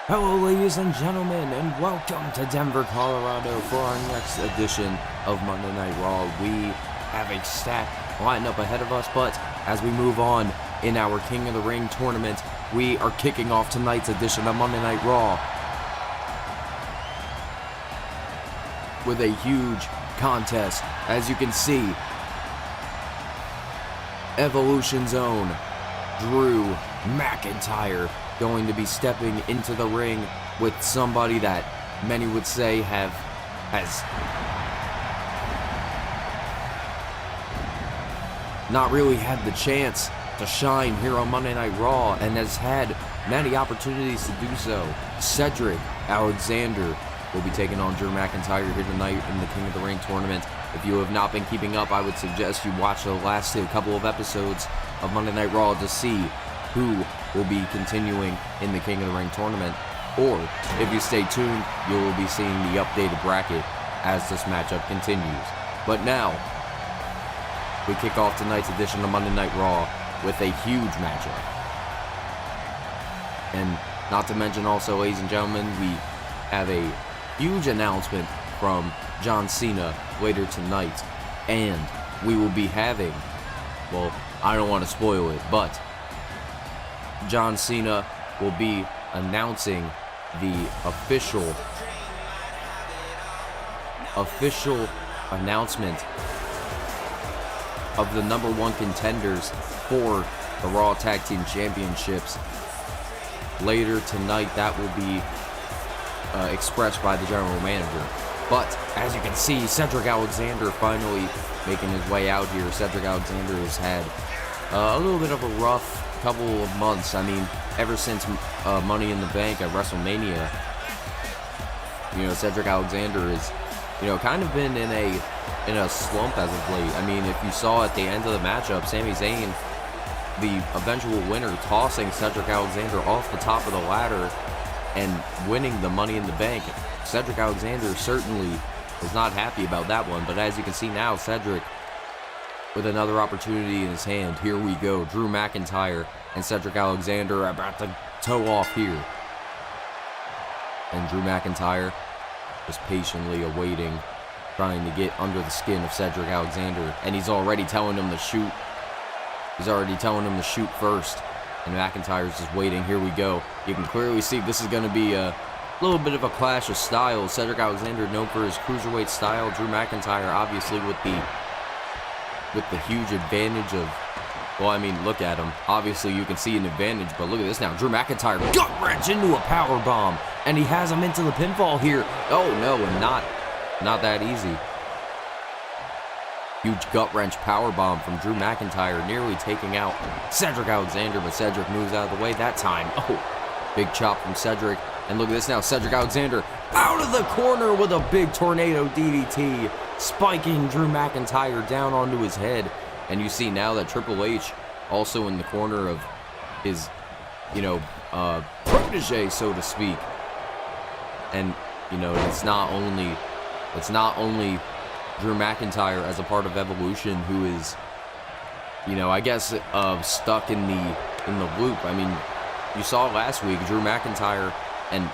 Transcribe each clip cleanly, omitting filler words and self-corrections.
Hello ladies and gentlemen, and welcome to Denver, Colorado for our next edition of Monday Night Raw. We have a stacked lineup ahead of us, but as we move on in our King of the Ring tournament, we are kicking off tonight's edition of Monday Night Raw with a huge contest. As you can see, Evolution Zone, Drew McIntyre going to be stepping into the ring with somebody that many would say has not really had the chance to shine here on Monday Night Raw and has had many opportunities to do so. Cedric Alexander will be taking on Drew McIntyre here tonight in the King of the Ring tournament. If you have not been keeping up, I would suggest you watch the last couple of episodes of Monday Night Raw to see who will be continuing in the King of the Ring tournament, or if you stay tuned, you will be seeing the updated bracket as this matchup continues. But now, we kick off tonight's edition of Monday Night Raw with a huge matchup. And not to mention also, ladies and gentlemen, we have a huge announcement from John Cena later tonight, and we will be having, well, I don't want to spoil it, but John Cena will be announcing the official announcement of the number one contenders for the Raw Tag Team Championships. Later tonight, that will be expressed by the general manager. But as you can see, Cedric Alexander finally making his way out here. Cedric Alexander has had a little bit of a rough couple of months. I mean, ever since Money in the Bank at WrestleMania, Cedric Alexander is, kind of been in a slump as of late. I mean, if you saw at the end of the matchup, Sami Zayn, the eventual winner, tossing Cedric Alexander off the top of the ladder and winning the Money in the Bank. Cedric Alexander certainly was not happy about that one, but as you can see now, Cedric with another opportunity in his hand. Here we go. Drew McIntyre and Cedric Alexander are about to toe off here. And Drew McIntyre just patiently awaiting, trying to get under the skin of Cedric Alexander. And he's already telling him to shoot. He's already telling him to shoot first. And McIntyre's just waiting. Here we go. You can clearly see this is going to be a little bit of a clash of styles. Cedric Alexander known for his cruiserweight style. Drew McIntyre obviously with the huge advantage of, well, I mean, look at him. Obviously, you can see an advantage, but look at this now. Drew McIntyre gut wrench into a power bomb, and he has him into the pinfall here. Oh no, and not that easy. Huge gut wrench power bomb from Drew McIntyre, nearly taking out Cedric Alexander, but Cedric moves out of the way that time. Oh, big chop from Cedric, and look at this now. Cedric Alexander out of the corner with a big tornado DDT, spiking Drew McIntyre down onto his head. And you see now that Triple H also in the corner of his, protege, so to speak. And, it's not only Drew McIntyre as a part of Evolution who is, I guess, stuck in the loop. I mean, you saw last week, Drew McIntyre and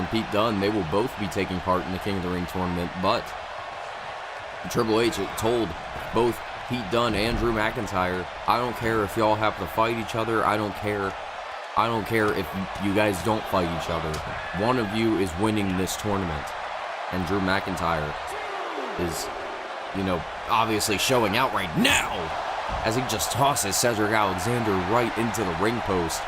Pete Dunne, they will both be taking part in the King of the Ring tournament, but Triple H told both Pete Dunne and Drew McIntyre, I don't care if y'all have to fight each other, I don't care if you guys don't fight each other. One of you is winning this tournament. And Drew McIntyre is, obviously showing out right now as he just tosses Cedric Alexander right into the ring post.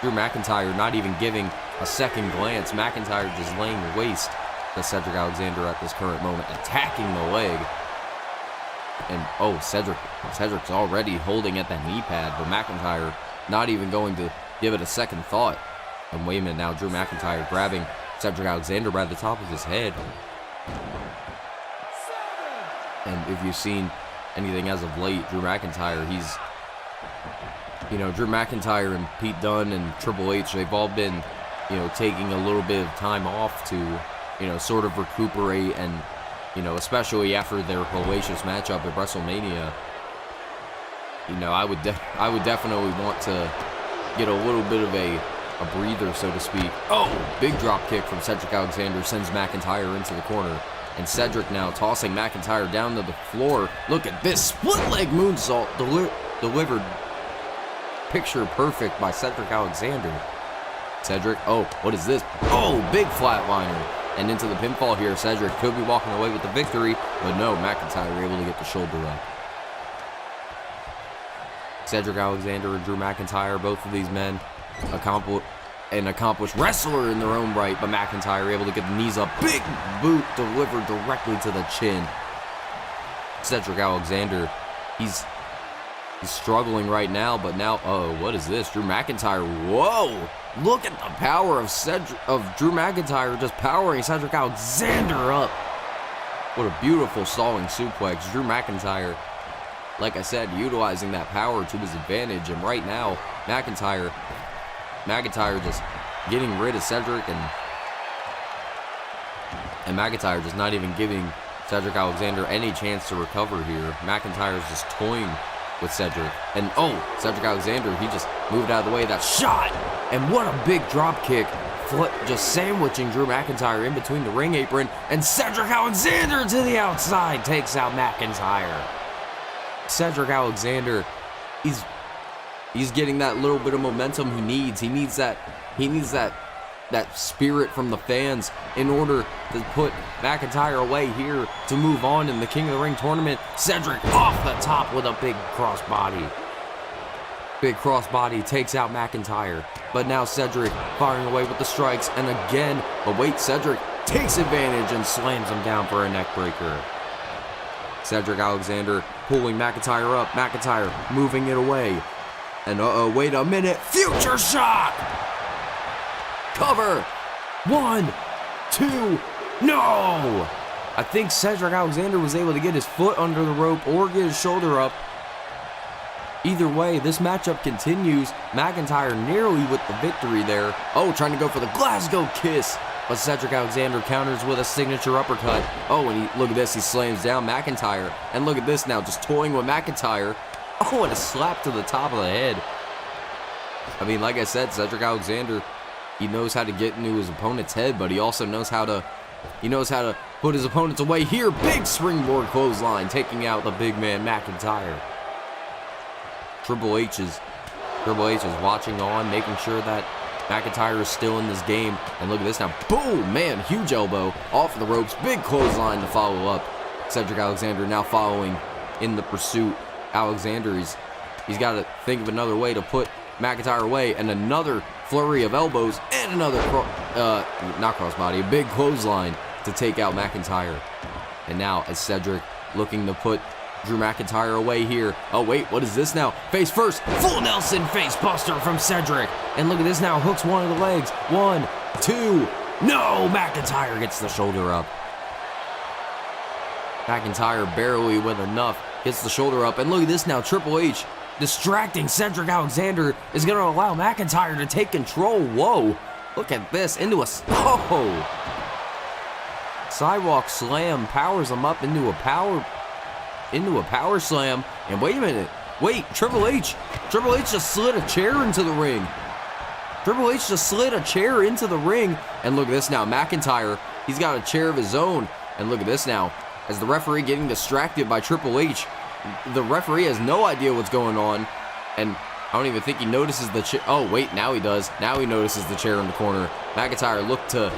Drew McIntyre not even giving a second glance. McIntyre just laying waste to Cedric Alexander at this current moment, attacking the leg. And Cedric's already holding at that knee pad, but McIntyre not even going to give it a second thought. And wait a minute now, Drew McIntyre grabbing Cedric Alexander by the top of his head. And if you've seen anything as of late, Drew McIntyre, Drew McIntyre and Pete Dunne and Triple H, they've all been, taking a little bit of time off to, sort of recuperate and, especially after their hellacious matchup at WrestleMania. I would definitely want to get a little bit of a breather, so to speak. Oh, big drop kick from Cedric Alexander sends McIntyre into the corner. And Cedric now tossing McIntyre down to the floor. Look at this split leg moonsault delivered. Picture perfect by Cedric Alexander. Cedric, oh, what is this? Oh, big flatliner. And into the pinfall here. Cedric could be walking away with the victory, but no, McIntyre able to get the shoulder up. Cedric Alexander and Drew McIntyre, both of these men, an accomplished wrestler in their own right, but McIntyre able to get the knees up. Big boot delivered directly to the chin. Cedric Alexander, he's struggling right now, but now, oh, what is this? Drew McIntyre, whoa! Look at the power of Drew McIntyre just powering Cedric Alexander up. What a beautiful stalling suplex. Drew McIntyre, like I said, utilizing that power to his advantage, and right now, McIntyre just getting rid of Cedric, and McIntyre just not even giving Cedric Alexander any chance to recover here. McIntyre's just toying with Cedric, and oh, Cedric Alexander, he just moved out of the way of that shot, and what a big drop kick, just sandwiching Drew McIntyre in between the ring apron, and Cedric Alexander to the outside takes out McIntyre. Cedric Alexander, he's getting that little bit of momentum he needs. He needs that spirit from the fans in order to put McIntyre away here to move on in the King of the Ring tournament. Cedric off the top with a big crossbody. Big crossbody takes out McIntyre. But now Cedric firing away with the strikes, and again, but wait, Cedric takes advantage and slams him down for a neck breaker. Cedric Alexander pulling McIntyre up. McIntyre moving it away. And wait a minute. Future shock! Cover! 1, 2, no! I think Cedric Alexander was able to get his foot under the rope or get his shoulder up. Either way, this matchup continues. McIntyre nearly with the victory there. Oh, trying to go for the Glasgow kiss. But Cedric Alexander counters with a signature uppercut. Oh, and look at this. He slams down McIntyre. And look at this now, just toying with McIntyre. Oh, and a slap to the top of the head. I mean, like I said, Cedric Alexander, he knows how to get into his opponent's head, but he also knows how to put his opponents away here. Big springboard clothesline, taking out the big man McIntyre. Triple H is watching on, making sure that McIntyre is still in this game. And look at this now. Boom, man, huge elbow off the ropes. Big clothesline to follow up. Cedric Alexander now following in the pursuit. Alexander, he's got to think of another way to put McIntyre away, and another flurry of elbows, and another not crossbody, a big clothesline to take out McIntyre. And now as Cedric looking to put Drew McIntyre away here. Oh wait, what is this now? Face first, full Nelson face buster from Cedric. And look at this now, hooks one of the legs. 1, 2, no! McIntyre gets the shoulder up. McIntyre barely with enough, gets the shoulder up. And look at this now, Triple H distracting Cedric Alexander is going to allow McIntyre to take control. Whoa, look at this, into a, oh! Sidewalk slam, powers him up into a power slam. And wait a minute, wait, Triple H just slid a chair into the ring. Triple H just slid a chair into the ring. And look at this now, McIntyre, he's got a chair of his own. And look at this now, as the referee getting distracted by Triple H. The referee has no idea what's going on, and I don't even think he notices the chair. Oh wait, now he does. Now he notices the chair in the corner. McIntyre looked to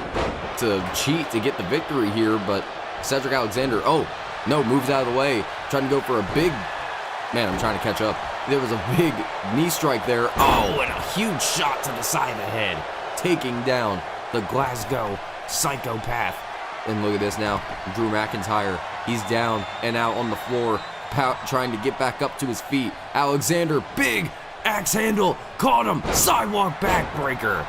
cheat to get the victory here, but Cedric Alexander, oh no, moves out of the way, trying to go for a big, man, I'm trying to catch up. There was a big knee strike there. Oh, and a huge shot to the side of the head, taking down the Glasgow psychopath. And look at this now, Drew McIntyre, he's down and out on the floor, trying to get back up to his feet. Alexander, big axe handle, caught him, sidewalk backbreaker.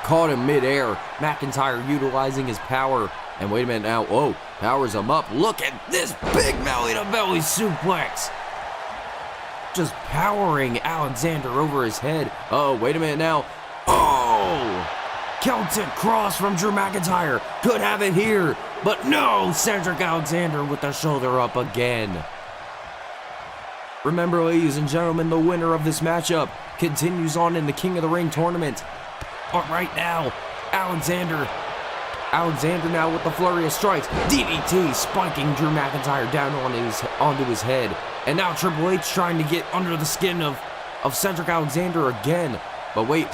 Caught him midair. McIntyre utilizing his power. And wait a minute now, whoa, powers him up. Look at this big belly-to-belly suplex. Just powering Alexander over his head. Oh, wait a minute now. Oh! Celtic cross from Drew McIntyre. Could have it here. But no, Cedric Alexander with the shoulder up again. Remember, ladies and gentlemen, the winner of this matchup continues on in the King of the Ring tournament. But right now, Alexander now with the flurry of strikes. DDT spiking Drew McIntyre down onto his head. And now Triple H trying to get under the skin of Cedric Alexander again. But wait,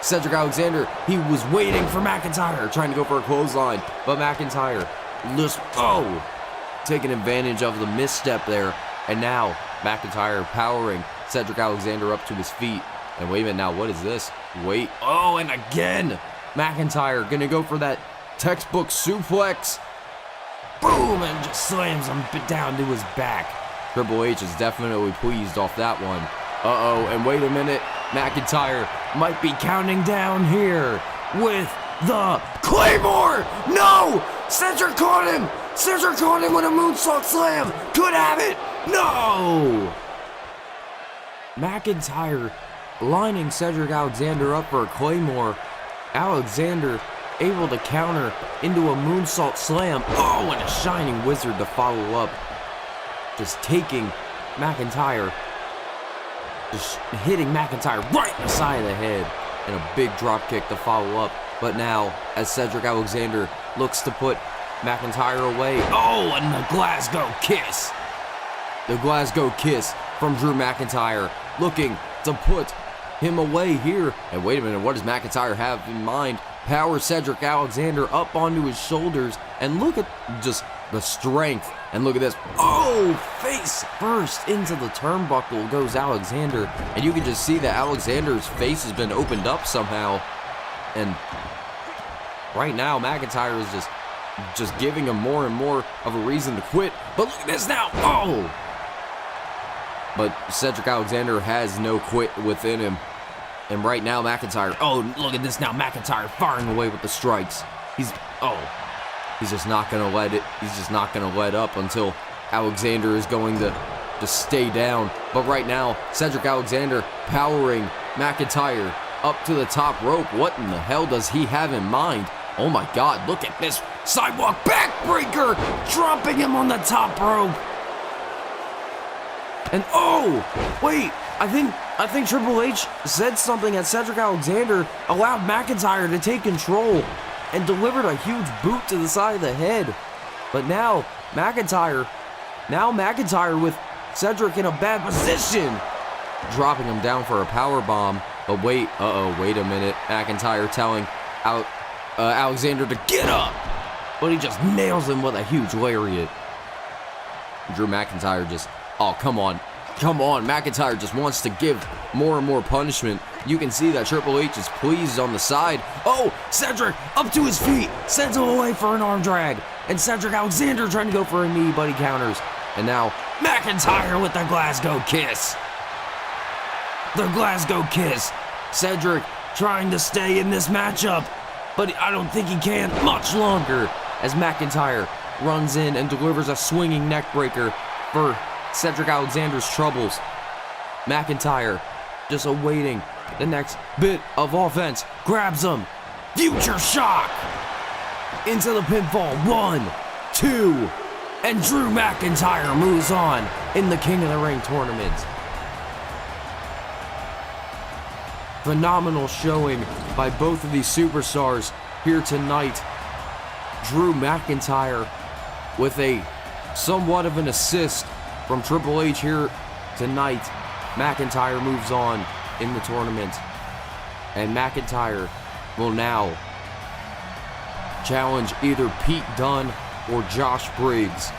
Cedric Alexander, he was waiting for McIntyre, trying to go for a clothesline. But McIntyre just, taking advantage of the misstep there. And now McIntyre powering Cedric Alexander up to his feet. And wait a minute, now what is this? Wait, and again, McIntyre gonna go for that textbook suplex. Boom, and just slams him down to his back. Triple H is definitely pleased off that one. And wait a minute, McIntyre might be counting down here with the Claymore. No, Cedric caught him. Cedric caught him with a moonsault slam. Could have it. No. McIntyre lining Cedric Alexander up for a Claymore. Alexander able to counter into a moonsault slam. And a Shining Wizard to follow up. Just taking McIntyre, just hitting McIntyre right in the side of the head. And a big drop kick to follow up. But now, as Cedric Alexander looks to put McIntyre away. And the Glasgow Kiss. The Glasgow Kiss from Drew McIntyre, looking to put him away here. And wait a minute, what does McIntyre have in mind? Power Cedric Alexander up onto his shoulders. And look at just the strength. And look at this. Face first into the turnbuckle goes Alexander. And you can just see that Alexander's face has been opened up somehow. And right now, McIntyre is just giving him more and more of a reason to quit. But look at this now. But Cedric Alexander has no quit within him. And right now, McIntyre, look at this now. McIntyre firing away with the strikes. He's just not going to let it. He's just not going to let up until Alexander is going to stay down. But right now, Cedric Alexander powering McIntyre up to the top rope. What in the hell does he have in mind? Oh my God, look at this. Sidewalk backbreaker, dropping him on the top rope. And wait, I think Triple H said something at Cedric Alexander allowed McIntyre to take control and delivered a huge boot to the side of the head. But now McIntyre with Cedric in a bad position, dropping him down for a power bomb. But wait, wait a minute. McIntyre telling Alexander to get up, but he just nails him with a huge lariat. Drew McIntyre just, come on. McIntyre just wants to give more and more punishment. You can see that Triple H is pleased on the side. Cedric up to his feet, sends him away for an arm drag. And Cedric Alexander trying to go for a knee, but he counters. And now McIntyre with the Glasgow Kiss. The Glasgow Kiss. Cedric trying to stay in this matchup, but I don't think he can much longer as McIntyre runs in and delivers a swinging neck breaker for Cedric Alexander's troubles. McIntyre just awaiting the next bit of offense. Grabs him. Future shock. Into the pinfall. 1, 2. And Drew McIntyre moves on in the King of the Ring tournament. Phenomenal showing by both of these superstars here tonight. Drew McIntyre with a somewhat of an assist from Triple H here tonight. McIntyre moves on in the tournament. And McIntyre will now challenge either Pete Dunne or Josh Briggs.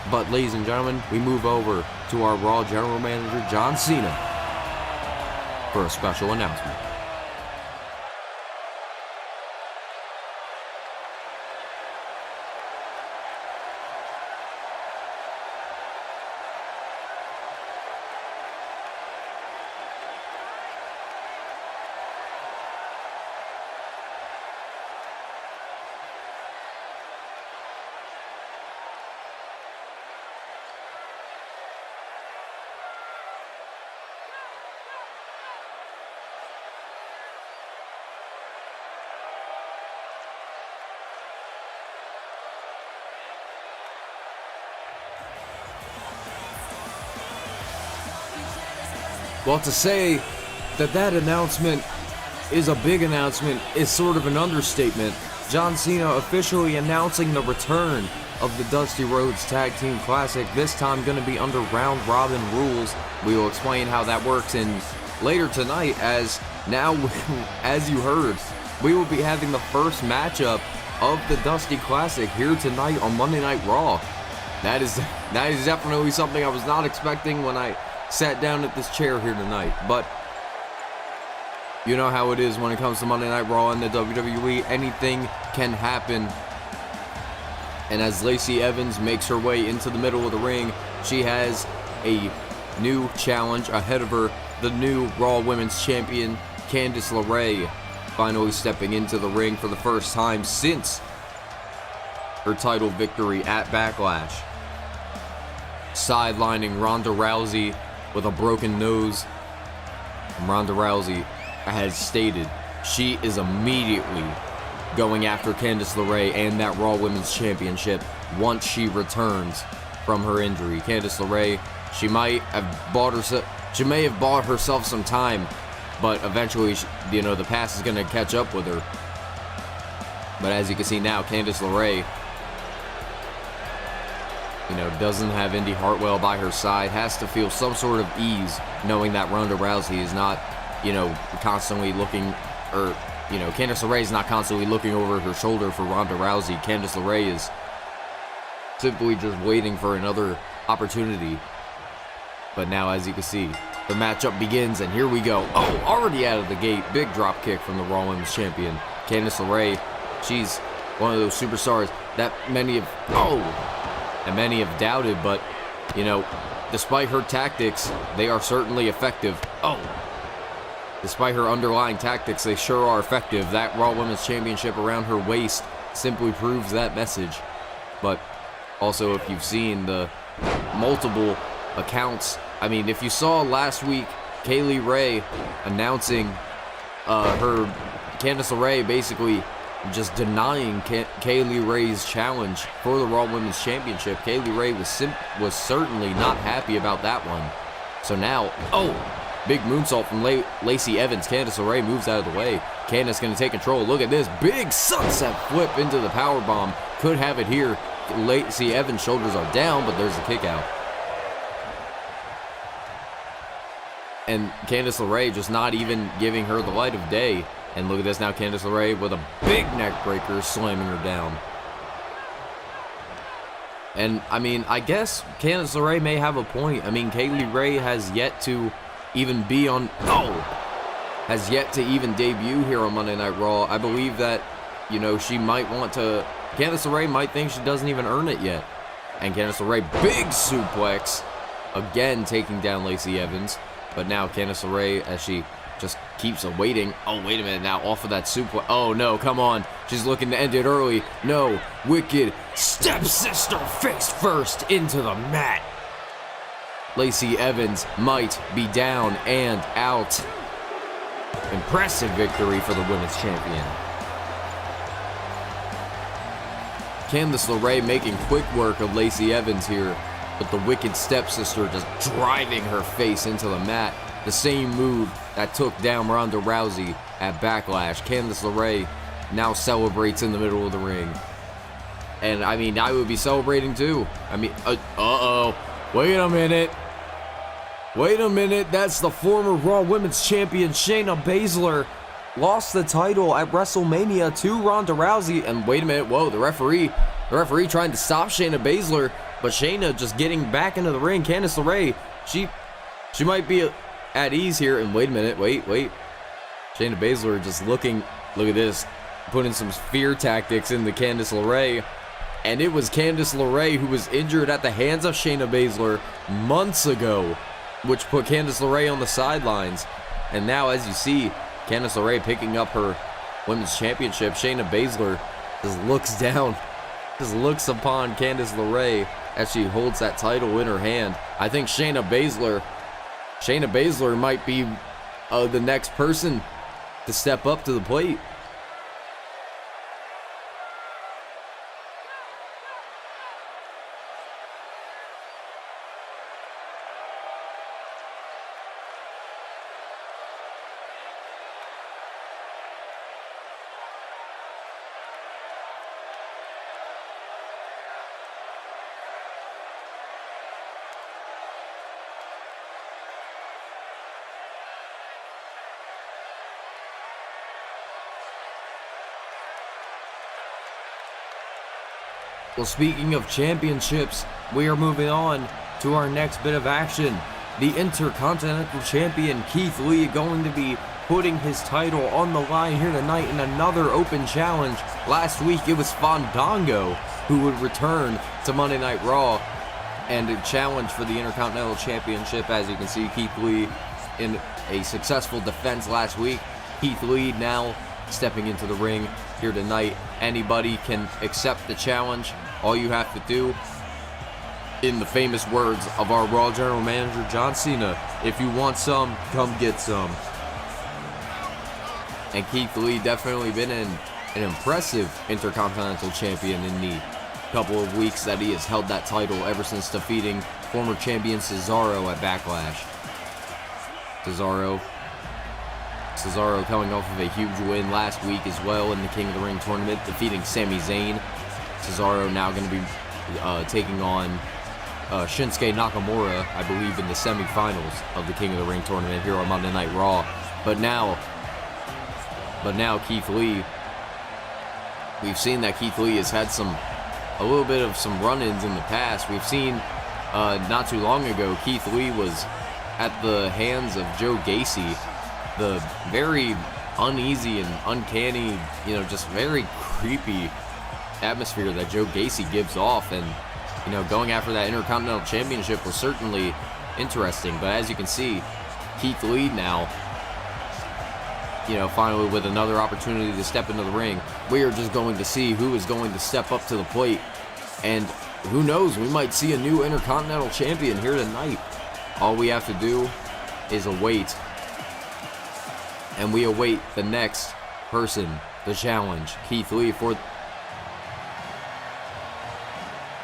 But ladies and gentlemen, we move over to our Raw General Manager, John Cena, for a special announcement. Well, to say that announcement is a big announcement is sort of an understatement. John Cena officially announcing the return of the Dusty Rhodes Tag Team Classic, this time going to be under round robin rules. We will explain how that works in later tonight, as now, as you heard, we will be having the first matchup of the Dusty Classic here tonight on Monday Night Raw. That is definitely something I was not expecting when I sat down at this chair here tonight, but you know how it is when it comes to Monday Night Raw in the WWE. Anything can happen. And as Lacey Evans makes her way into the middle of the ring, she has a new challenge ahead of her. The new Raw Women's Champion, Candice LeRae, finally stepping into the ring for the first time since her title victory at Backlash. Sidelining Ronda Rousey with a broken nose. And Ronda Rousey has stated she is immediately going after Candice LeRae and that Raw Women's Championship once she returns from her injury. Candice LeRae, she may have bought herself some time, but eventually, the past is going to catch up with her. But as you can see now, Candice LeRae, doesn't have Indy Hartwell by her side, has to feel some sort of ease knowing that Ronda Rousey is not, constantly looking, or, Candice LeRae is not constantly looking over her shoulder for Ronda Rousey. Candice LeRae is simply just waiting for another opportunity. But now, as you can see, the matchup begins, and here we go. Oh, already out of the gate, big drop kick from the Raw Women's Champion. Candice LeRae, she's one of those superstars that many have doubted, but, despite her tactics, they are certainly effective. Oh, despite her underlying tactics, they sure are effective. That Raw Women's Championship around her waist simply proves that message. But also, if you've seen the multiple accounts, if you saw last week Kaylee Ray announcing Candice LeRae basically just denying Kaylee Ray's challenge for the Raw Women's Championship, Kaylee Ray was certainly not happy about that one. So now, big moonsault from Lacey Evans. Candice LeRae moves out of the way. Candice going to take control. Look at this big sunset flip into the powerbomb. Could have it here. Lacey Evans' shoulders are down, but there's a kick out. And Candice LeRae just not even giving her the light of day. And look at this now, Candice LeRae with a big neck breaker slamming her down. And, I guess Candice LeRae may have a point. Kaylee Ray has yet to even debut here on Monday Night Raw. I believe that, she might want to, Candice LeRae might think she doesn't even earn it yet. And Candice LeRae, big suplex, again taking down Lacey Evans. But now Candice LeRae, as she just keeps awaiting. Oh, wait a minute now, off of that suplex. Oh, no, come on. She's looking to end it early. No, wicked stepsister face first into the mat. Lacey Evans might be down and out. Impressive victory for the Women's Champion. Candice LeRae making quick work of Lacey Evans here, but the wicked stepsister just driving her face into the mat. The same move that took down Ronda Rousey at Backlash. Candice LeRae now celebrates in the middle of the ring. And, I would be celebrating too. Wait a minute. That's the former Raw Women's Champion, Shayna Baszler. Lost the title at WrestleMania to Ronda Rousey. And wait a minute, whoa, the referee trying to stop Shayna Baszler. But Shayna just getting back into the ring. Candice LeRae, she might be at ease here. And wait a minute, wait. Shayna Baszler just looking, look at this, putting some fear tactics into Candice LeRae. And it was Candice LeRae who was injured at the hands of Shayna Baszler months ago, which put Candice LeRae on the sidelines. And now, as you see, Candice LeRae picking up her Women's Championship. Shayna Baszler just looks down, just looks upon Candice LeRae as she holds that title in her hand. I think Shayna Baszler might be the next person to step up to the plate. Well, speaking of championships, we are moving on to our next bit of action. The Intercontinental Champion Keith Lee going to be putting his title on the line here tonight in another open challenge. Last week it was Fandango who would return to Monday Night Raw and challenge for the Intercontinental Championship. As you can see, Keith Lee in a successful defense last week. Keith Lee now stepping into the ring here tonight. Anybody can accept the challenge. All you have to do, in the famous words of our Raw General Manager John Cena, if you want some, come get some. And Keith Lee definitely been an impressive Intercontinental Champion in the couple of weeks that he has held that title, ever since defeating former champion Cesaro at Backlash. Cesaro coming off of a huge win last week as well in the King of the Ring tournament, defeating Sami Zayn. Cesaro now going to be taking on Shinsuke Nakamura, I believe, in the semifinals of the King of the Ring tournament here on Monday Night Raw. But now Keith Lee, we've seen that Keith Lee has had a little bit of some run-ins in the past. We've seen not too long ago, Keith Lee was at the hands of Joe Gacy, the very uneasy and uncanny, just very creepy atmosphere that Joe Gacy gives off. And going after that Intercontinental Championship was certainly interesting. But as you can see, Keith Lee now, finally with another opportunity to step into the ring. We are just going to see who is going to step up to the plate. And who knows, we might see a new Intercontinental Champion here tonight. All we have to do is await. And we await the next person to challenge Keith Lee for...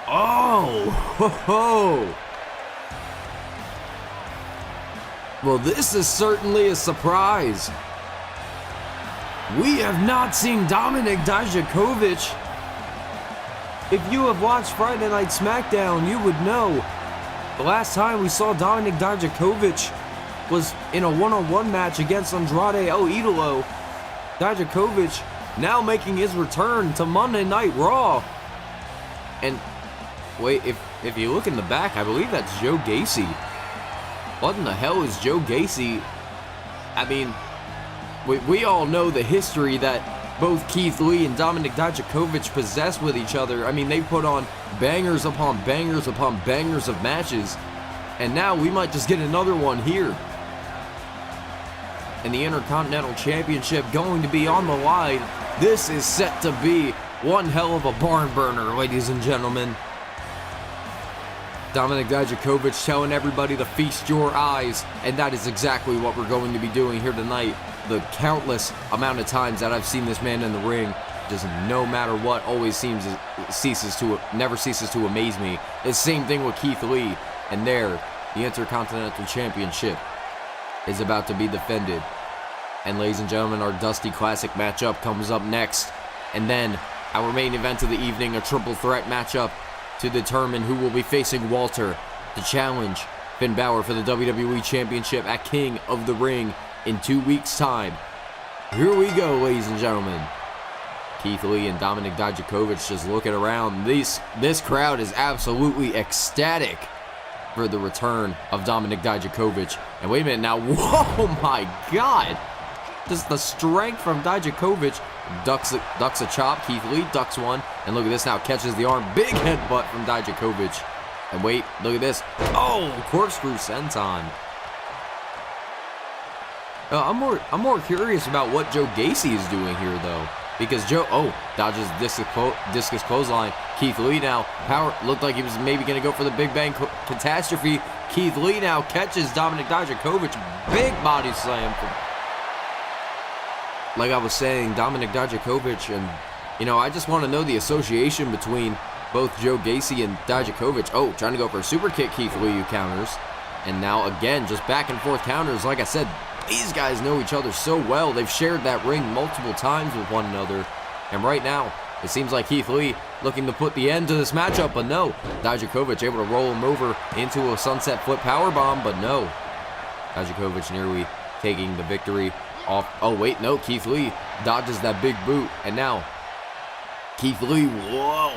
Oh! Ho, ho. Well, this is certainly a surprise. We have not seen Dominik Dijakovic. If you have watched Friday Night SmackDown, you would know the last time we saw Dominik Dijakovic was in a one-on-one match against Andrade El Idolo. Dijakovic now making his return to Monday Night Raw. And wait, if you look in the back, I believe that's Joe Gacy. What in the hell is Joe Gacy? I mean, we all know the history that both Keith Lee and Dominik Dijakovic possess with each other. I mean, they put on bangers upon bangers upon bangers of matches. And now we might just get another one here. And the Intercontinental Championship going to be on the line. This is set to be one hell of a barn burner, ladies and gentlemen. Dominik Dijakovic telling everybody to feast your eyes, and that is exactly what we're going to be doing here tonight. The countless amount of times that I've seen this man in the ring, just no matter what, never ceases to amaze me. The same thing with Keith Lee, and there, the Intercontinental Championship is about to be defended. And ladies and gentlemen, our Dusty Classic matchup comes up next. And then our main event of the evening, a triple threat matchup to determine who will be facing Walter to challenge Finn Balor for the WWE Championship at King of the Ring in 2 weeks' time. Here we go, ladies and gentlemen. Keith Lee and Dominik Dijakovic just looking around. This crowd is absolutely ecstatic for the return of Dominik Dijakovic. And wait a minute now, whoa my God! Just the strength from Dijakovic. Ducks a chop, Keith Lee ducks one, and look at this now, catches the arm, big headbutt from Dijakovic. And wait, look at this, oh, corkscrew senton. I'm more curious about what Joe Gacy is doing here though, because dodges discus clothesline. Keith Lee now, looked like he was maybe going to go for the Big Bang Catastrophe. Keith Lee now catches Dominik Dijakovic, big body slam from... Like I was saying, Dominik Dijakovic, and, I just want to know the association between both Joe Gacy and Dijakovic. Oh, trying to go for a super kick, Keith Lee, who counters. And now, again, just back and forth counters. Like I said, these guys know each other so well. They've shared that ring multiple times with one another. And right now, it seems like Keith Lee looking to put the end to this matchup, but no. Dijakovic able to roll him over into a sunset flip powerbomb, but no. Dijakovic nearly taking the victory off. Oh wait, no, Keith Lee dodges that big boot, and now Keith Lee, whoa,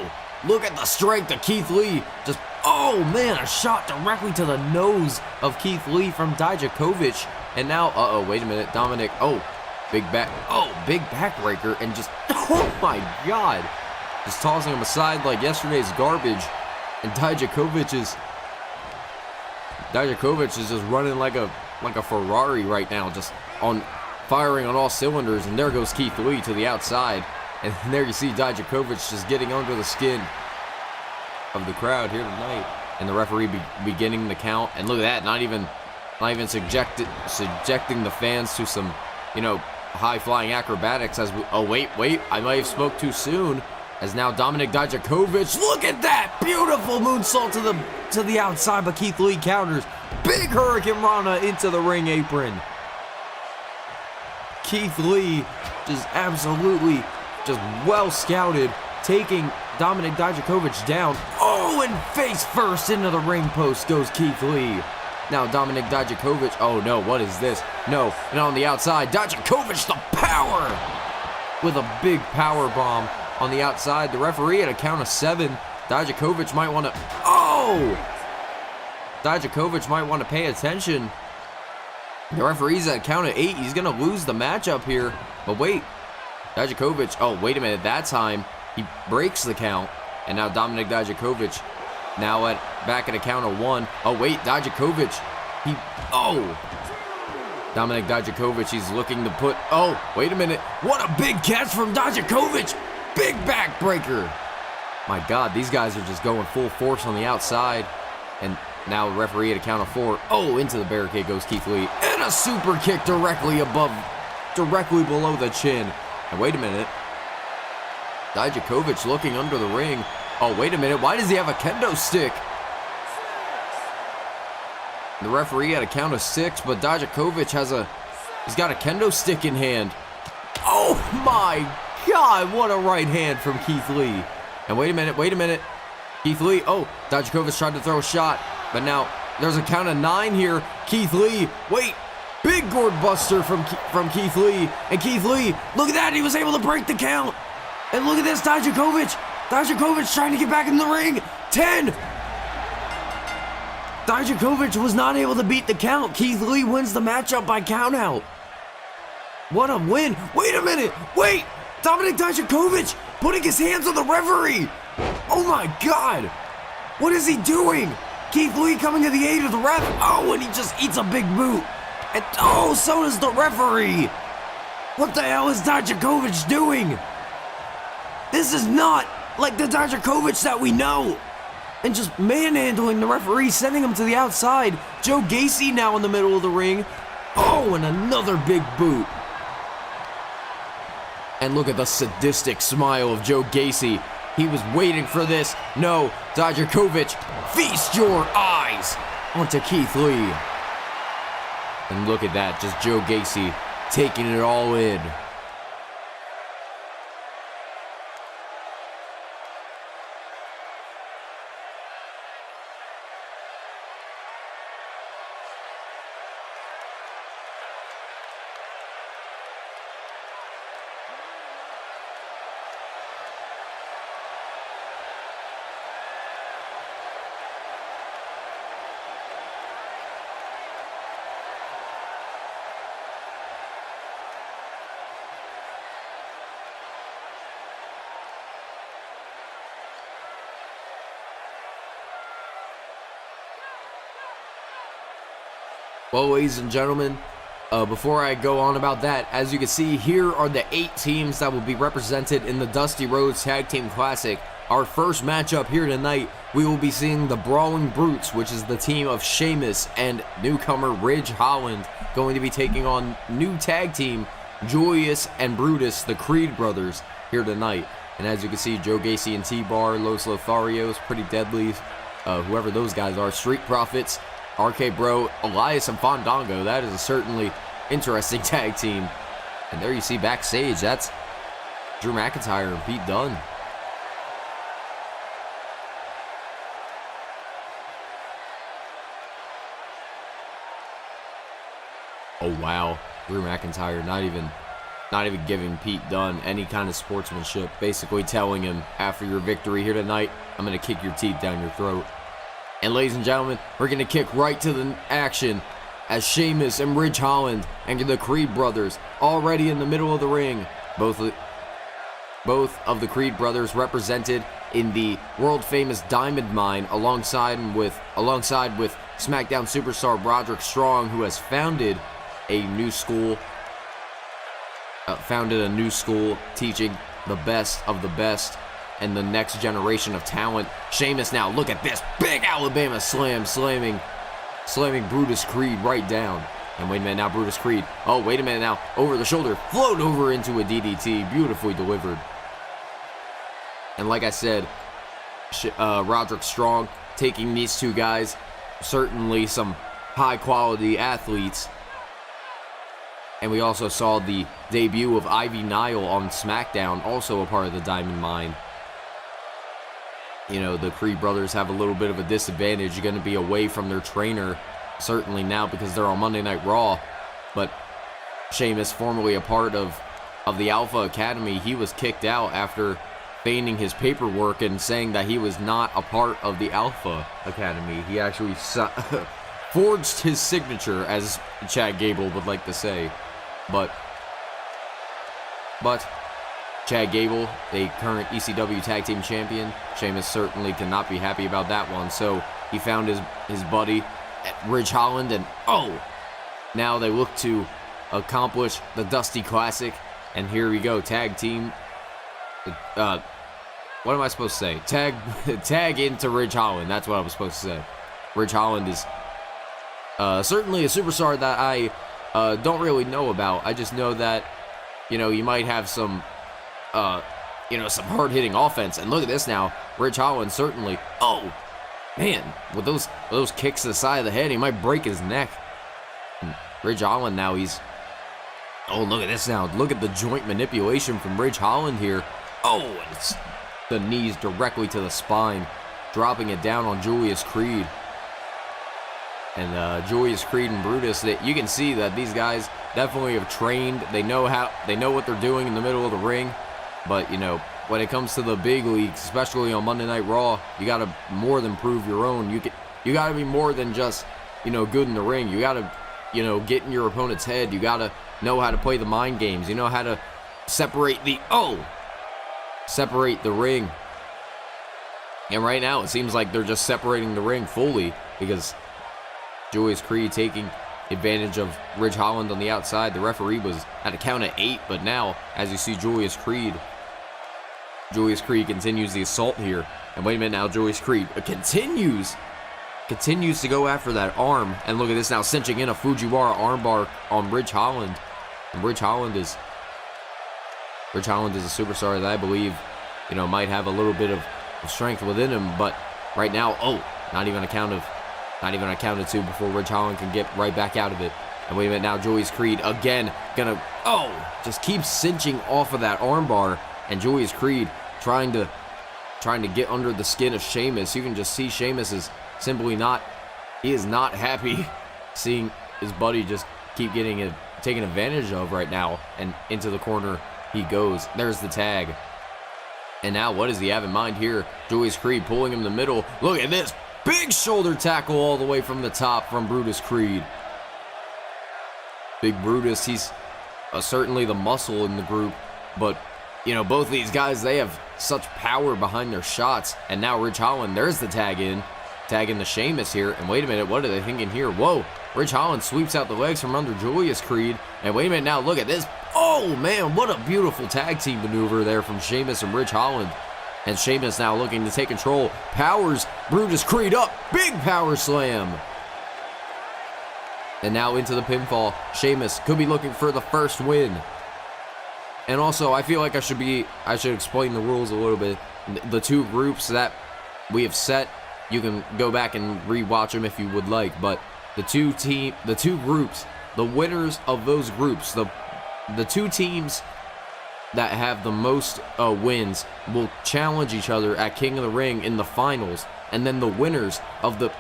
Look at the strength of Keith Lee. Just, oh man, a shot directly to the nose of Keith Lee from Dijakovic. And now, wait a minute, Dominic, big backbreaker, and just, oh my God. Just tossing him aside like yesterday's garbage. And Dijakovic is just running like a Ferrari right now, just firing on all cylinders. And there goes Keith Lee to the outside. And there you see Dijakovic just getting under the skin of the crowd here tonight. And the referee beginning the count. And look at that, not even subjecting the fans to some, high-flying acrobatics as wait, I might have spoke too soon. As now Dominic Dijakovic, look at that! Beautiful moonsault to the outside, but Keith Lee counters. Big Hurricane Rana into the ring apron. Keith Lee just absolutely well scouted, taking Dominic Dijakovic down. Oh, and face first into the ring post goes Keith Lee. Now Dominic Dijakovic, oh no, what is this? No, and on the outside, Dijakovic the power! With a big power bomb on the outside. The referee at a count of 7. Dijakovic might want to, Dijakovic might want to pay attention. The referee's at a count of 8. He's going to lose the matchup here. But wait, Dijakovic, wait a minute, that time he breaks the count. And now Dominic Dijakovic now back at a count of 1. Oh wait, Dijakovic, Dominic Dijakovic, he's looking to put, wait a minute, what a big catch from Dijakovic, big backbreaker. My God, these guys are just going full force on the outside. And now referee at a count of 4. Into the barricade goes Keith Lee. And a super kick directly below the chin. And wait a minute. Dijakovic looking under the ring. Wait a minute. Why does he have a kendo stick? The referee at a count of 6, but Dijakovic he's got a kendo stick in hand. Oh my God, what a right hand from Keith Lee. And wait a minute. Keith Lee, Dijakovic tried to throw a shot, but now there's a count of 9 here. Keith Lee, wait, big gourd buster from Keith Lee. And Keith Lee, look at that, he was able to break the count. And look at this, Dijakovic trying to get back in the ring. 10. Dijakovic was not able to beat the count. Keith Lee wins the matchup by count out. What a win. Wait a minute. Wait. Dominic Dijakovic putting his hands on the referee. Oh my God. What is he doing? Keith Lee coming to the aid of the ref. And he just eats a big boot. And so does the referee. What the hell is Dijakovic doing? This is not like the Dijakovic that we know. And just manhandling the referee, sending him to the outside. Joe Gacy now in the middle of the ring. And another big boot. And look at the sadistic smile of Joe Gacy. He was waiting for this. No, Dijakovic, feast your eyes onto Keith Lee. And look at that, just Joe Gacy taking it all in. Well, ladies and gentlemen, before I go on about that, as you can see, here are the 8 teams that will be represented in the Dusty Rhodes Tag Team Classic. Our first matchup here tonight, we will be seeing the Brawling Brutes, which is the team of Sheamus and newcomer Ridge Holland, going to be taking on new tag team Julius and Brutus, the Creed brothers, here tonight. And as you can see, Joe Gacy and T-Bar, Los Lotharios, pretty deadly, whoever those guys are, Street Profits, RK Bro, Elias and Fandango. That is a certainly interesting tag team. And there you see backstage, that's Drew McIntyre and Pete Dunne. Oh wow, Drew McIntyre not even not even giving Pete Dunne any kind of sportsmanship, basically telling him, after your victory here tonight, I'm going to kick your teeth down your throat. And ladies and gentlemen, we're going to kick right to the action as Sheamus and Ridge Holland and the Creed brothers already in the middle of the ring. Both of the Creed brothers represented in the world-famous Diamond Mine alongside with SmackDown superstar Roderick Strong, who has founded a new school teaching the best of the best and the next generation of talent. Sheamus now, look at this big Alabama slam, slamming Brutus Creed right down. And wait a minute now, Brutus Creed. Oh, wait a minute now, over the shoulder, float over into a DDT, beautifully delivered. And like I said, Roderick Strong taking these two guys, certainly some high-quality athletes. And we also saw the debut of Ivy Nile on SmackDown, also a part of the Diamond Mine. You know, the Creed brothers have a little bit of a disadvantage, going to be away from their trainer, certainly now because they're on Monday Night Raw. But Sheamus, formerly a part of the Alpha Academy, he was kicked out after feigning his paperwork and saying that he was not a part of the Alpha Academy. He actually forged his signature, as Chad Gable would like to say. But Chad Gable, a current ECW Tag Team Champion, Sheamus certainly cannot be happy about that one. So he found his buddy Ridge Holland, and now they look to accomplish the Dusty Classic. And here we go, tag team. What am I supposed to say? Tag into Ridge Holland. That's what I was supposed to say. Ridge Holland is certainly a superstar that I don't really know about. I just know that, you know, you might have some, some hard-hitting offense. And look at this now. Ridge Holland certainly. Oh, man. With those kicks to the side of the head, he might break his neck. And Ridge Holland now, he's... Oh, look at this now. Look at the joint manipulation from Ridge Holland here. Oh, and it's the knees directly to the spine, dropping it down on Julius Creed. And Julius Creed and Brutus, that you can see that these guys definitely have trained. They know what they're doing in the middle of the ring. But, you know, when it comes to the big leagues, especially on Monday Night Raw, you got to more than prove your own. You got to be more than just, you know, good in the ring. You got to, you know, get in your opponent's head. You got to know how to play the mind games. You know how to separate the ring. And right now it seems like they're just separating the ring fully, because Julius Creed taking advantage of Ridge Holland on the outside. The referee was at a count of 8, but now, as you see, Julius Creed continues the assault here. And wait a minute now, Julius Creed continues to go after that arm. And look at this now, cinching in a Fujiwara armbar on Ridge Holland. And Ridge Holland is a superstar that I believe, you know, might have a little bit of strength within him. But right now, not even a count of 2 before Ridge Holland can get right back out of it. And wait a minute now, Julius Creed again just keeps cinching off of that armbar. And Julius Creed trying to get under the skin of Sheamus. You can just see Sheamus is simply not happy seeing his buddy just keep getting taken advantage of right now. And into the corner he goes. There's the tag. And now what does he have in mind here? Julius Creed pulling him in the middle. Look at this. Big shoulder tackle all the way from the top from Brutus Creed. Big Brutus, he's certainly the muscle in the group. But, you know, both of these guys, they have such power behind their shots. And now Ridge Holland, there's the tag in the Sheamus here. And wait a minute, what are they thinking here? Whoa, Ridge Holland sweeps out the legs from under Julius Creed. And wait a minute now, look at this. Oh, man, what a beautiful tag team maneuver there from Sheamus and Ridge Holland. And Sheamus now looking to take control. Powers Brutus Creed up. Big power slam. And now into the pinfall. Sheamus could be looking for the first win. And also, I feel like I should explain the rules a little bit. The two groups that we have set, you can go back and rewatch them if you would like. But the two groups, the winners of those groups, the two teams that have the most wins will challenge each other at King of the Ring in the finals. And then the winners of the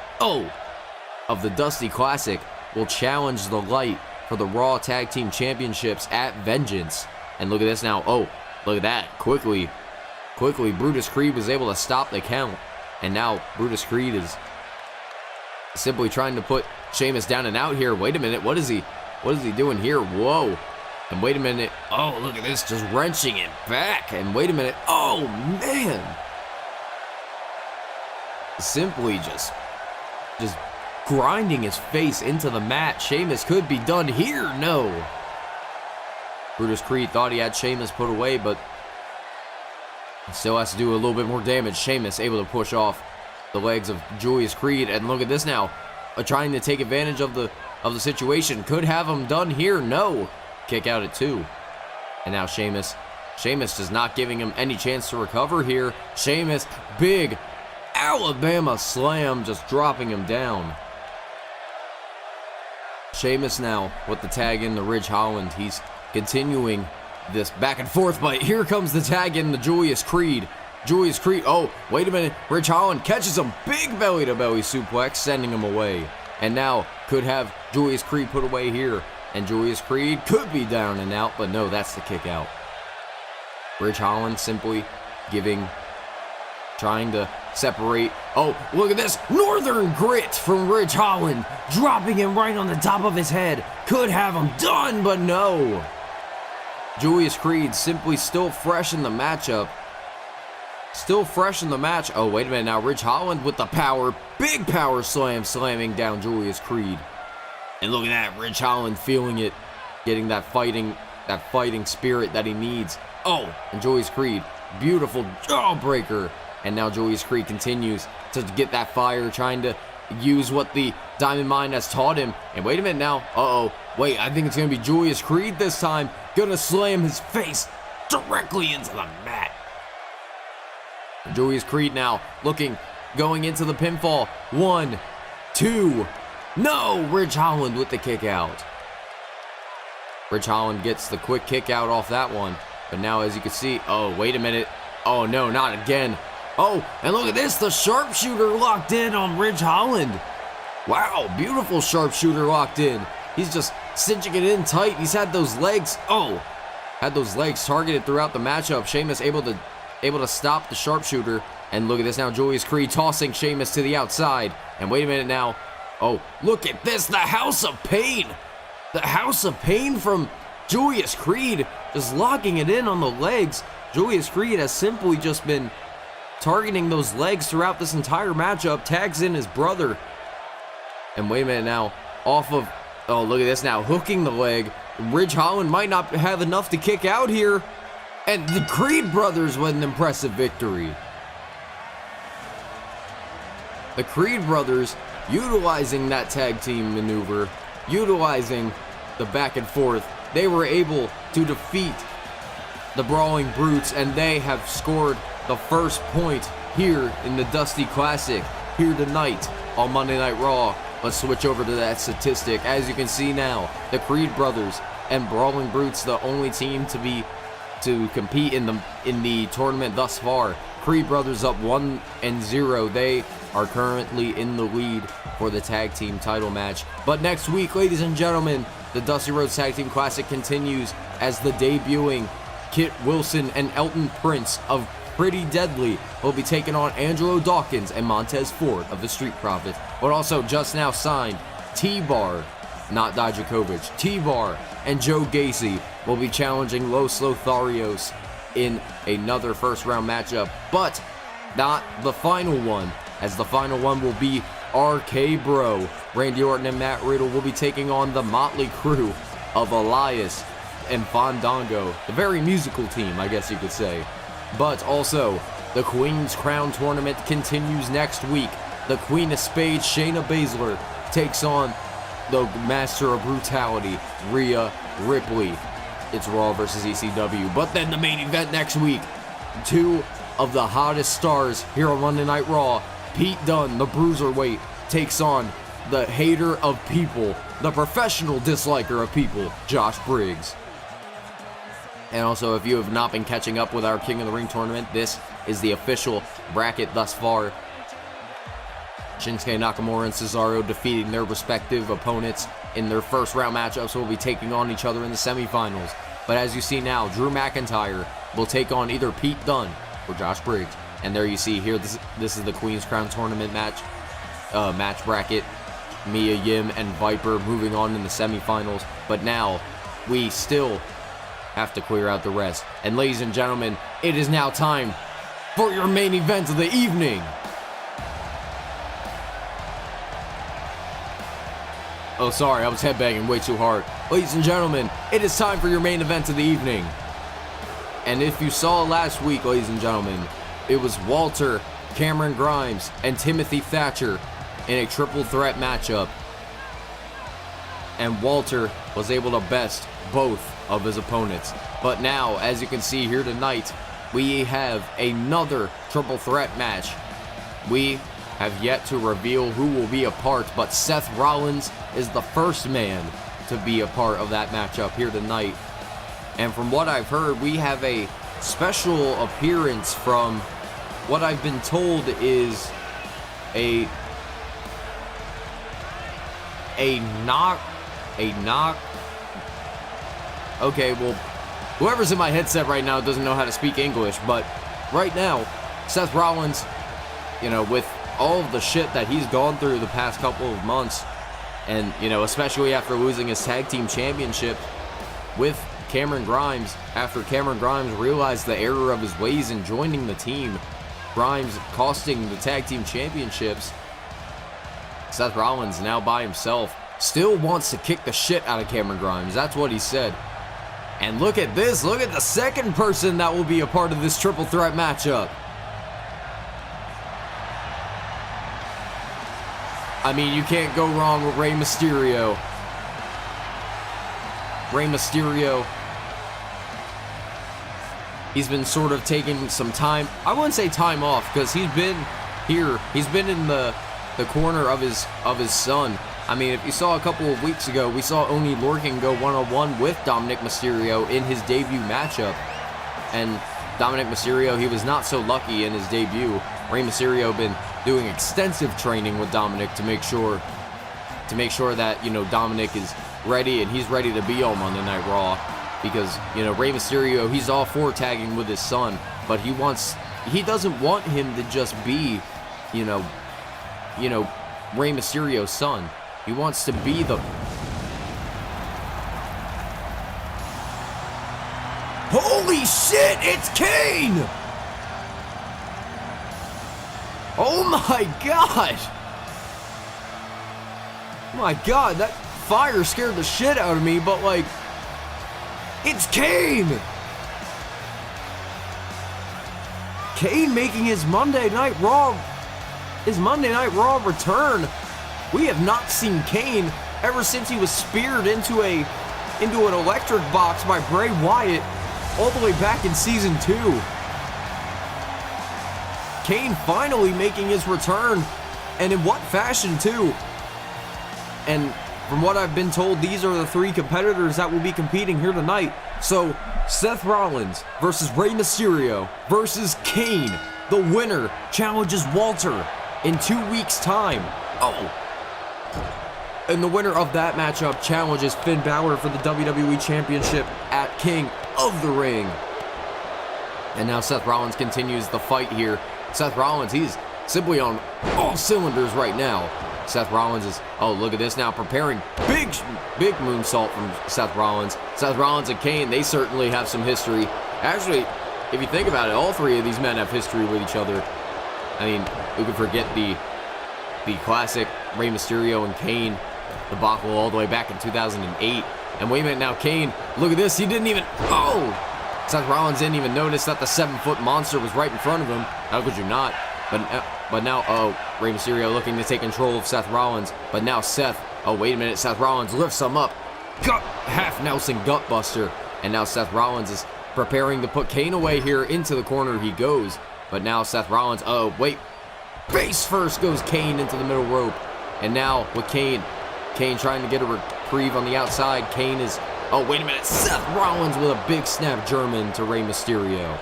Dusty Classic will challenge the Light for the Raw Tag Team Championships at Vengeance. And look at this now. Oh, look at that. Quickly, Brutus Creed was able to stop the count. And now Brutus Creed is simply trying to put Sheamus down and out here. Wait a minute. What is he doing here? Whoa. And wait a minute. Oh, look at this. Just wrenching it back. And wait a minute. Oh, man. Simply just grinding his face into the mat. Sheamus could be done here. No. Brutus Creed thought he had Sheamus put away, but still has to do a little bit more damage. Sheamus able to push off the legs of Julius Creed. And look at this now. Trying to take advantage of the situation. Could have him done here. No. Kick out at 2. And now Sheamus just not giving him any chance to recover here. Sheamus, big Alabama slam, just dropping him down. Sheamus now with the tag in the Ridge Holland. He's continuing this back and forth, but here comes the tag in the Julius Creed. Oh, wait a minute. Ridge Holland catches him. Big belly-to-belly suplex, sending him away. And now could have Julius Creed put away here. And Julius Creed could be down and out, but no, that's the kick out. Ridge Holland simply trying to separate. Oh, look at this. Northern Grit from Ridge Holland, dropping him right on the top of his head. Could have him done, but no. Julius Creed simply still fresh in the matchup. Oh, wait a minute now. Ridge Holland with the power. Big power slam, slamming down Julius Creed. And look at that. Ridge Holland feeling it. Getting that fighting spirit that he needs. Oh, and Julius Creed. Beautiful jawbreaker. And now Julius Creed continues to get that fire, trying to use what the Diamond Mine has taught him. And wait a minute now. Uh-oh. Wait, I think it's going to be Julius Creed this time. Gonna slam his face directly into the mat. Julius Creed now going into the pinfall. 1, 2. No! Ridge Holland with the kick out. Ridge Holland gets the quick kick out off that one. But now, as you can see, oh, wait a minute. Oh, no, not again. Oh, and look at this. The sharpshooter locked in on Ridge Holland. Wow, beautiful sharpshooter locked in. He's just cinching it in tight. He's had those legs. Oh, had those legs targeted throughout the matchup. Sheamus able to stop the sharpshooter. And look at this now. Julius Creed tossing Sheamus to the outside. And wait a minute now. Oh, look at this. The House of Pain. The House of Pain from Julius Creed. Just locking it in on the legs. Julius Creed has simply just been targeting those legs throughout this entire matchup. Tags in his brother. And wait a minute now. Off of... Oh, look at this now. Hooking the leg. Ridge Holland might not have enough to kick out here. And the Creed brothers with an impressive victory. The Creed brothers utilizing that tag team maneuver, utilizing the back and forth. They were able to defeat the Brawling Brutes, and they have scored the first point here in the Dusty Classic here tonight on Monday Night Raw. Let's switch over to that statistic. As you can see now, the Creed brothers and Brawling Brutes, the only team to compete in the tournament thus far. Creed brothers up 1-0. They are currently in the lead for the tag team title match. But next week, ladies and gentlemen, the Dusty Rhodes Tag Team Classic continues as the debuting Kit Wilson and Elton Prince of Pretty Deadly will be taking on Angelo Dawkins and Montez Ford of the Street Profits. But also just now signed T-Bar, not Dijakovic, T-Bar and Joe Gacy will be challenging Los Lotharios in another first round matchup, but not the final one, as the final one will be RK Bro. Randy Orton and Matt Riddle will be taking on the motley crew of Elias and Fandango, the very musical team, I guess you could say. But also, the Queen's Crown Tournament continues next week. The Queen of Spades, Shayna Baszler, takes on the Master of Brutality, Rhea Ripley. It's Raw versus ECW. But then the main event next week, two of the hottest stars here on Monday Night Raw, Pete Dunne, the Bruiserweight, takes on the hater of people, the professional disliker of people, Josh Briggs. And also, if you have not been catching up with our King of the Ring tournament, this is the official bracket thus far. Shinsuke Nakamura and Cesaro defeating their respective opponents in their first round matchups will be taking on each other in the semifinals. But as you see now, Drew McIntyre will take on either Pete Dunne or Josh Briggs. And there you see here, this is the Queen's Crown Tournament match bracket. Mia Yim and Viper moving on in the semifinals. But now, we still have to clear out the rest. And ladies and gentlemen, it is now time for your main event of the evening. Oh, sorry, I was headbanging way too hard. Ladies and gentlemen, it is time for your main event of the evening. And if you saw last week, ladies and gentlemen, it was Walter, Cameron Grimes, and Timothy Thatcher in a triple threat matchup. And Walter was able to best both of his opponents. But now, as you can see here tonight, we have another triple threat match. We have yet to reveal who will be a part, but Seth Rollins is the first man to be a part of that matchup here tonight. And from what I've heard, we have a special appearance from what I've been told is a knock. Okay, well, whoever's in my headset right now doesn't know how to speak English, but right now, Seth Rollins, you know, with all of the shit that he's gone through the past couple of months, and, you know, especially after losing his tag team championship with Cameron Grimes, after Cameron Grimes realized the error of his ways in joining the team, Grimes costing the tag team championships, Seth Rollins now by himself still wants to kick the shit out of Cameron Grimes. That's what he said. And look at this. Look at the second person that will be a part of this triple threat matchup. I mean, you can't go wrong with Rey Mysterio. Rey Mysterio, he's been sort of taking some time. I wouldn't say time off, because he's been here. He's been in the corner of his son. I mean, if you saw a couple of weeks ago, we saw Oney Lorcan go one-on-one with Dominic Mysterio in his debut matchup. And Dominic Mysterio, he was not so lucky in his debut. Rey Mysterio been doing extensive training with Dominic to make sure that, you know, Dominic is ready and he's ready to be on Monday Night Raw, because, you know, Rey Mysterio, he's all for tagging with his son, but he doesn't want him to just be, you know, Rey Mysterio's son. He wants to be the... Holy shit, it's Kane! Oh my god! My god, that fire scared the shit out of me, but like, it's Kane! Kane making his Monday Night Raw return. We have not seen Kane ever since he was speared into an electric box by Bray Wyatt all the way back in season 2. Kane finally making his return, and in what fashion too. And from what I've been told, these are the 3 competitors that will be competing here tonight. So, Seth Rollins versus Rey Mysterio versus Kane. The winner challenges Walter in 2 weeks' time. Oh! And the winner of that matchup challenges Finn Balor for the WWE Championship at King of the Ring. And now Seth Rollins continues the fight here. Seth Rollins, he's simply on all cylinders right now. Seth Rollins is, oh, look at this now, preparing big moonsault from Seth Rollins. Seth Rollins and Kane, they certainly have some history. Actually, if you think about it, all 3 of these men have history with each other. I mean, who could forget the classic Rey Mysterio and Kane debacle all the way back in 2008. And wait a minute now, Kane, look at this, he didn't even, oh! Seth Rollins didn't even notice that the 7-foot monster was right in front of him. How could you not? But now, oh, Rey Mysterio looking to take control of Seth Rollins. But now Seth, oh, wait a minute, Seth Rollins lifts him up. Half Nelson gutbuster. And now Seth Rollins is preparing to put Kane away here. Into the corner he goes. But now Seth Rollins, oh, wait. Face first goes Kane into the middle rope. And now with Kane trying to get a reprieve on the outside. Kane is, oh, wait a minute, Seth Rollins with a big snap German to Rey Mysterio.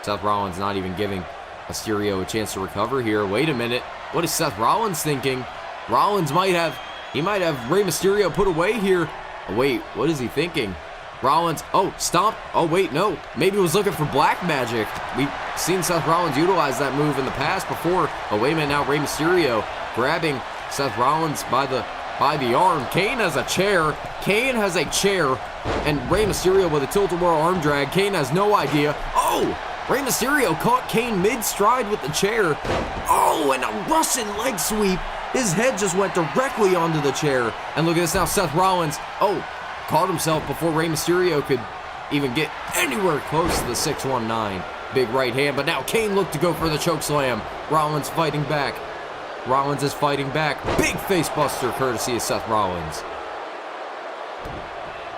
Seth Rollins not even giving Mysterio a chance to recover here. Wait a minute, what is Seth Rollins thinking? Rollins might have Rey Mysterio put away here. Oh, wait, what is he thinking? Rollins, oh, stomp. Oh, wait, no. Maybe he was looking for black magic. We've seen Seth Rollins utilize that move in the past before. Oh, wait a minute now. Rey Mysterio grabbing Seth Rollins by the arm. Kane has a chair. Kane has a chair. And Rey Mysterio with a tilt-a-whirl arm drag. Kane has no idea. Oh, Rey Mysterio caught Kane mid-stride with the chair. Oh, and a Russian leg sweep. His head just went directly onto the chair. And look at this now. Seth Rollins, oh, caught himself before Rey Mysterio could even get anywhere close to the 619. Big right hand, but now Kane looked to go for the choke slam. Rollins fighting back. Rollins is fighting back. Big face buster courtesy of Seth Rollins.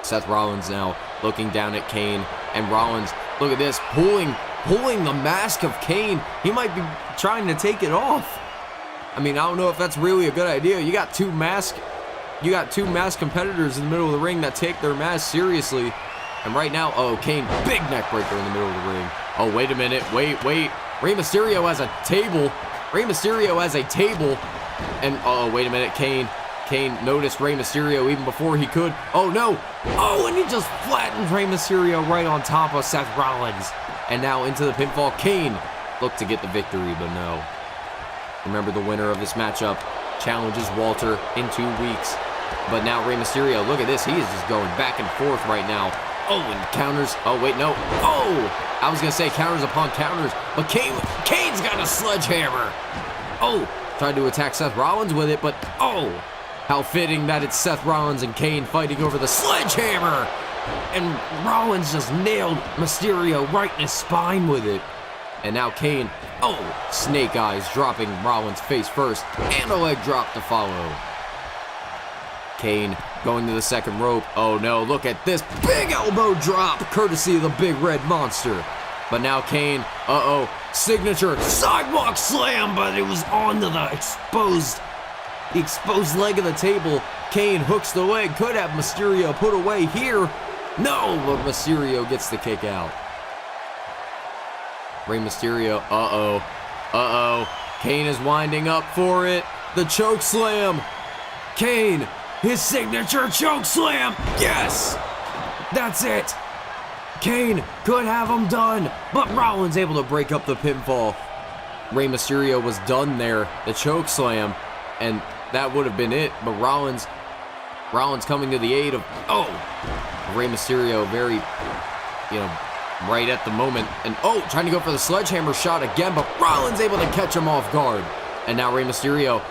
Seth Rollins now looking down at Kane, and Rollins, look at this, pulling the mask of Kane. He might be trying to take it off. I mean, I don't know if that's really a good idea. You got two masked competitors in the middle of the ring that take their mask seriously. And right now, oh, Kane, big neck breaker in the middle of the ring. Oh, wait a minute, wait. Rey Mysterio has a table. And, oh, wait a minute, Kane noticed Rey Mysterio even before he could. Oh, no. Oh, and he just flattened Rey Mysterio right on top of Seth Rollins. And now into the pinfall. Kane looked to get the victory, but no. Remember, the winner of this matchup challenges Walter in 2 weeks. But now Rey Mysterio, look at this. He is just going back and forth right now. Oh, and counters. Oh, wait, no. Oh, I was going to say counters upon counters. But Kane's got a sledgehammer. Oh, tried to attack Seth Rollins with it, but oh, how fitting that it's Seth Rollins and Kane fighting over the sledgehammer. And Rollins just nailed Mysterio right in his spine with it. And now Kane, oh, snake eyes, dropping Rollins face first, and a leg drop to follow. Kane going to the second rope. Oh no, look at this big elbow drop, courtesy of the big red monster. But now Kane, signature sidewalk slam, but it was onto the exposed leg of the table. Kane hooks the leg, could have Mysterio put away here. No, but Mysterio gets the kick out. Rey Mysterio, Kane is winding up for it. The choke slam. Kane, his signature choke slam. Yes, that's it. Kane could have him done, but Rollins able to break up the pinfall. Rey Mysterio was done there, the choke slam, and that would have been it. But Rollins coming to the aid of, Rey Mysterio very, right at the moment. And trying to go for the sledgehammer shot again, but Rollins able to catch him off guard. And now Rey Mysterio,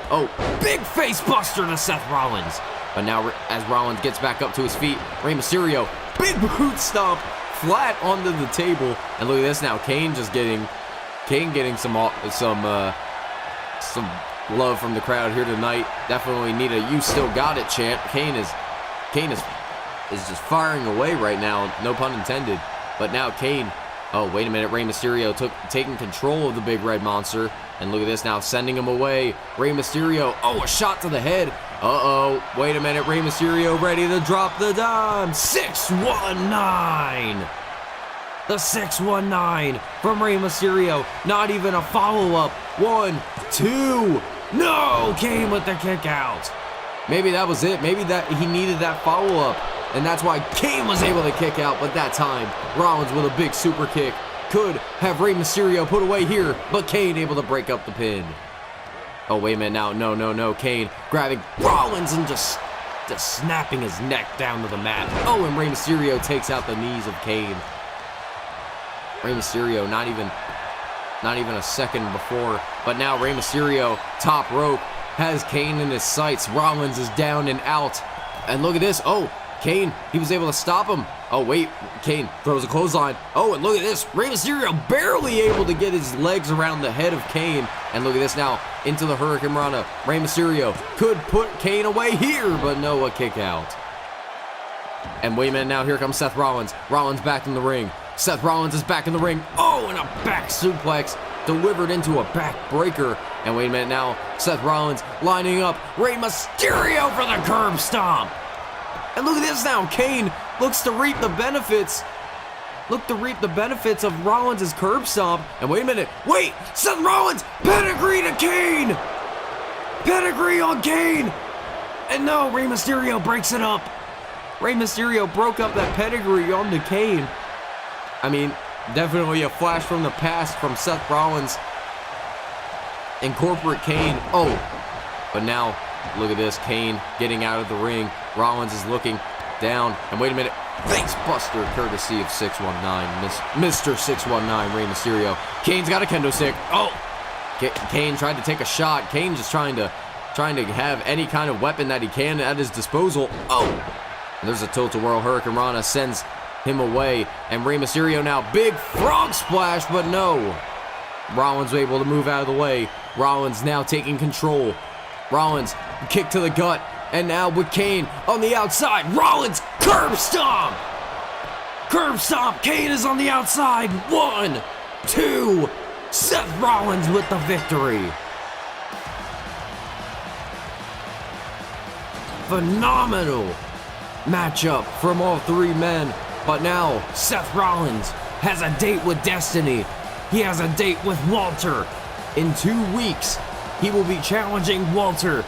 big face buster to Seth Rollins. But now as Rollins gets back up to his feet, Rey Mysterio, big boot stomp, flat onto the table. And look at this now, Kane getting some love from the crowd here tonight. Definitely need a "you still got it" chant. Kane is just firing away right now, no pun intended. But now Kane, wait a minute, Rey Mysterio taking control of the big red monster. And look at this now, sending him away. Rey Mysterio, a shot to the head. Wait a minute, Rey Mysterio ready to drop the dime. 619. The 619 from Rey Mysterio. Not even a follow-up. 1, 2. No, Kane with the kick out. Maybe that was it. Maybe that he needed that follow-up. And that's why Kane was able to kick out. But that time, Rollins with a big super kick. Could have Rey Mysterio put away here, but Kane able to break up the pin. Oh, wait a minute now. No. Kane grabbing Rollins and just snapping his neck down to the mat. And Rey Mysterio takes out the knees of Kane. Rey Mysterio not even a second before. But now Rey Mysterio, top rope, has Kane in his sights. Rollins is down and out. And look at this. Kane, he was able to stop him. Wait, Kane throws a clothesline. And look at this. Rey Mysterio barely able to get his legs around the head of Kane. And look at this now, into the Hurricane Rana. Rey Mysterio could put Kane away here, but no, a kick out. And wait a minute now, here comes Seth Rollins. Rollins back in the ring. Seth Rollins is back in the ring. And a back suplex delivered into a back breaker. And wait a minute now, Seth Rollins lining up Rey Mysterio for the curb stomp. And look at this now, Kane looks to reap the benefits. Of Rollins' curb stomp. And wait a minute, Seth Rollins, pedigree to Kane. Pedigree on Kane. And no, Rey Mysterio breaks it up. Rey Mysterio broke up that pedigree on the Kane. I mean, definitely a flash from the past from Seth Rollins and corporate Kane. Oh, but now look at this. Kane getting out of the ring. Rollins is looking down. And wait a minute. Face buster courtesy of 619. Mr. 619, Rey Mysterio. Kane's got a kendo stick. Oh, Kane tried to take a shot. Kane just trying to have any kind of weapon that he can at his disposal. Oh, and there's a tilt-a-whirl. Hurricane Rana sends him away. And Rey Mysterio now. Big frog splash, but no. Rollins able to move out of the way. Rollins now taking control. Rollins, kick to the gut. And now with Kane on the outside. Rollins, curb stomp! Curb stomp. Kane is on the outside. 1, 2. Seth Rollins with the victory. Phenomenal matchup from all three men. But now Seth Rollins has a date with Destiny. He has a date with Walter. In 2 weeks, he will be challenging Walter.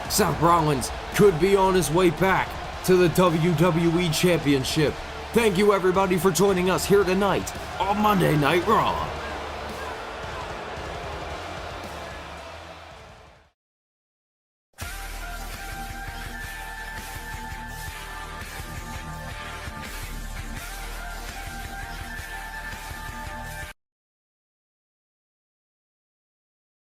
Seth Rollins could be on his way back to the WWE Championship. Thank you everybody for joining us here tonight on Monday Night Raw.